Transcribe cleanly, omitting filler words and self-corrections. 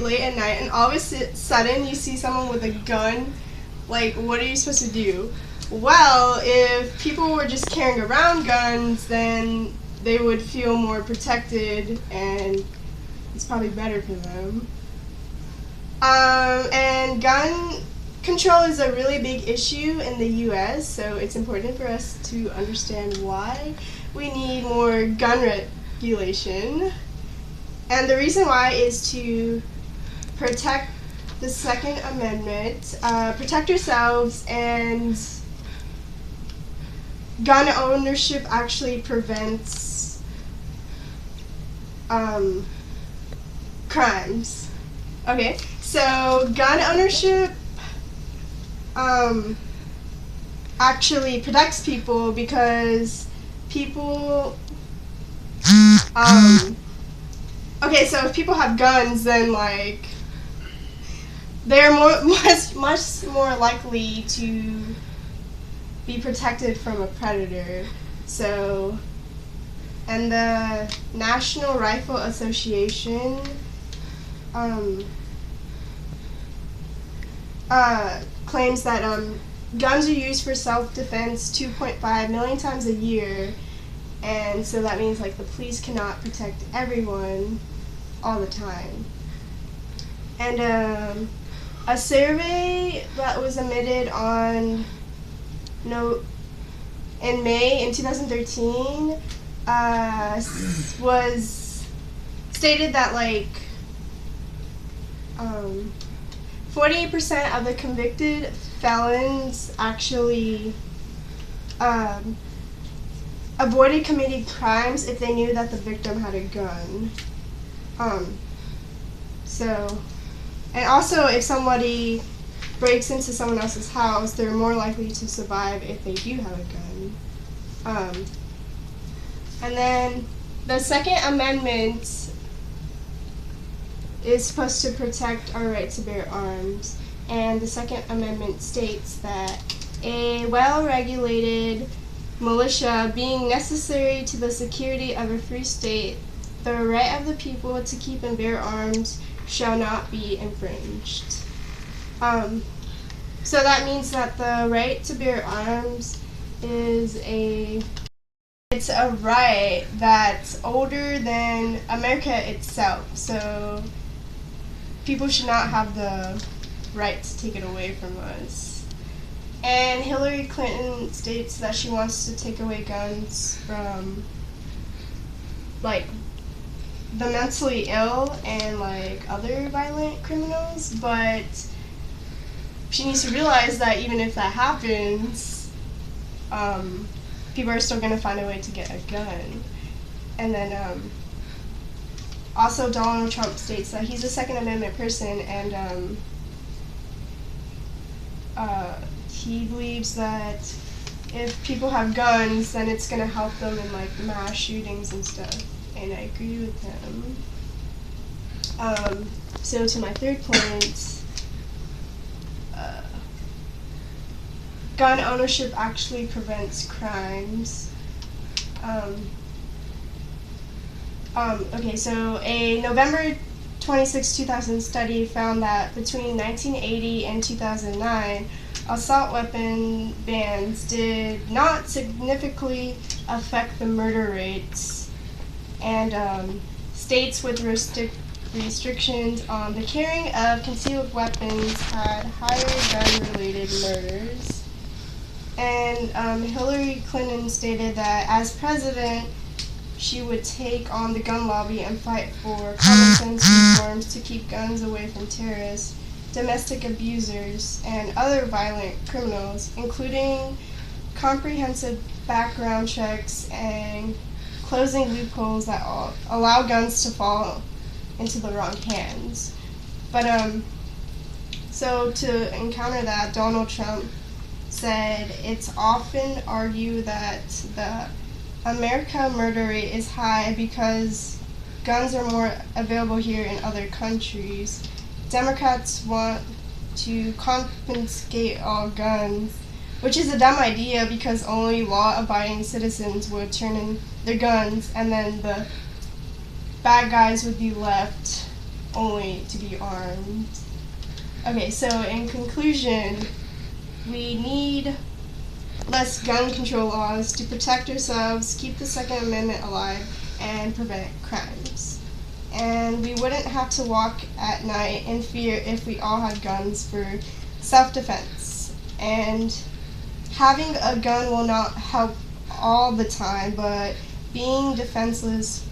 late at night and all of a sudden you see someone with a gun, like, what are you supposed to do? Well, if people were just carrying around guns, then they would feel more protected and it's probably better for them. And gun control is a really big issue in the US, so it's important for us to understand why we need more gun regulation. And the reason why is to protect the Second Amendment, protect ourselves, and gun ownership actually prevents crimes. Okay, so gun ownership actually protects people because people okay, so if people have guns, then like they're much more likely to be protected from a predator. So, and the National Rifle Association claims that guns are used for self-defense 2.5 million times a year, and so that means like the police cannot protect everyone all the time. And a survey that was emitted in May in 2013 was stated that like 48% of the convicted felons actually avoided committing crimes if they knew that the victim had a gun. So, and also if somebody breaks into someone else's house, they're more likely to survive if they do have a gun. And then the Second Amendment is supposed to protect our right to bear arms, and the Second Amendment states that a well-regulated militia being necessary to the security of a free state, the right of the people to keep and bear arms shall not be infringed. So that means that the right to bear arms is it's a right that's older than America itself. So people should not have the right to take it away from us. And Hillary Clinton states that she wants to take away guns from like the mentally ill and like other violent criminals, but she needs to realize that even if that happens, people are still going to find a way to get a gun. And then also Donald Trump states that he's a Second Amendment person, and he believes that if people have guns, then it's going to help them in like mass shootings and stuff. And I agree with him. So to my third point, gun ownership actually prevents crimes. Okay, so a November 26, 2000 study found that between 1980 and 2009, assault weapon bans did not significantly affect the murder rates, and states with restrictions on the carrying of concealed weapons had higher gun-related murders. And Hillary Clinton stated that as president, she would take on the gun lobby and fight for common sense reforms to keep guns away from terrorists, domestic abusers, and other violent criminals, including comprehensive background checks and closing loopholes that allow guns to fall into the wrong hands. But so to encounter that, Donald Trump said it's often argued that the America murder rate is high because guns are more available here in other countries. Democrats want to confiscate all guns, which is a dumb idea because only law-abiding citizens would turn in their guns, and then the bad guys would be left only to be armed. Okay, so in conclusion, we need less gun control laws to protect ourselves, keep the Second Amendment alive, and prevent crimes. And we wouldn't have to walk at night in fear if we all had guns for self-defense. And having a gun will not help all the time, but being defenseless